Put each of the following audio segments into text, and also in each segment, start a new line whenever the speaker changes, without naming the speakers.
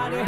अरे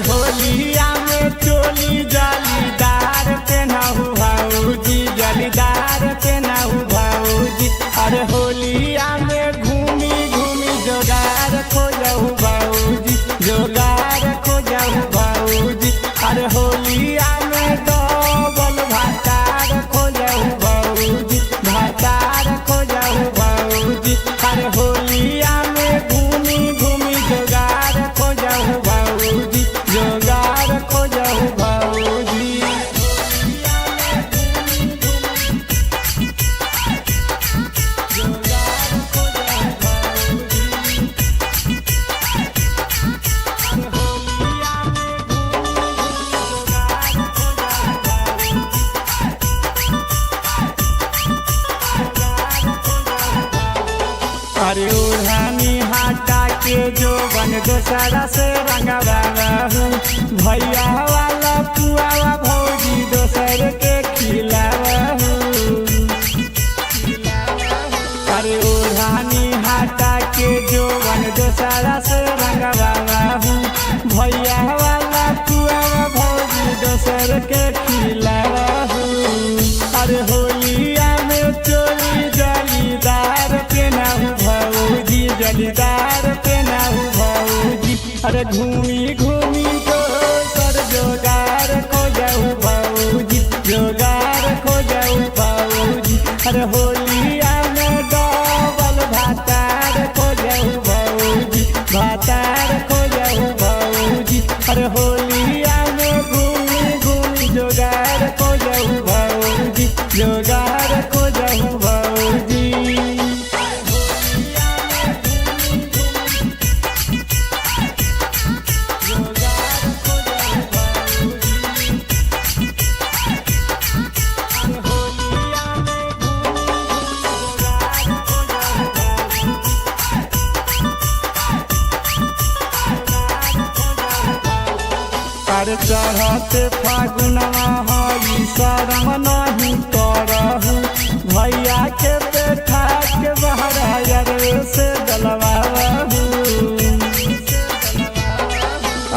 होलिया में चोली जालीदार पेनाहू भाऊजी, जालीदार पेनाहू भाऊजी। अरे होलिया में घूमी घूमी जोगार खोजहू भाऊजी, जोगार खोजहू भाऊजी। अरे होलिया में डबल भातार खोजहू भाऊजी, भातार खोजहू भाऊजी। अरे होलिया में घूमी घूमी जोगार खोजहू भाऊजी, जोगार खोजहू भाऊजी। अरे ओढ़ानी हटा के जो बन दोसरा से रंगवाहू, भैया वाला पुआवा भौजी दोसर के खिलावहू। अरे ओढ़ानी हटा के जो बन दोसरा से रंगवाहू, भैया वाला पुआवा भौजी दोसर के खिलावहू। अरे होलिया में चोली जालीदार पेनाहू भाऊजी, जालीदार पेनाहू भाऊजी। अरे घूमी घूमी दोसर जोगार खोजहू भाऊजी, जोगार खोजहू भाऊजी। अरे होलिया में डबल भातार खोजहू भाऊजी, भातार खोजहू भाऊजी। अरे होलिया में घूमी घूमी जोगार खोजहू भाऊजी, जोगार खोजहू भाऊजी। अरे चढ़ते फागुनवा हई शरम नहीं करहू, भैया के बैठा के बहरा से डलवाहू।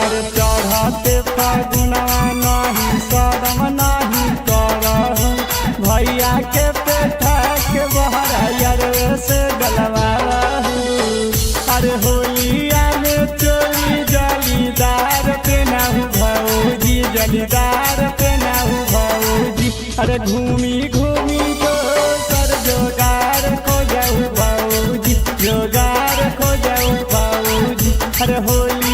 अरे चढ़ते फागुनवा नहीं शरम नहीं करहू, भैया के बैठा के बहरा से डलवाहू। अरे होलिया में चोली जालीदार पेनाहू भाऊजी, जालीदार पेनाहू भाऊजी। अरे घूमी घूमी दोसर जोगार खोजहू भाऊजी, जोगार खोजहू भाऊजी। अरे होली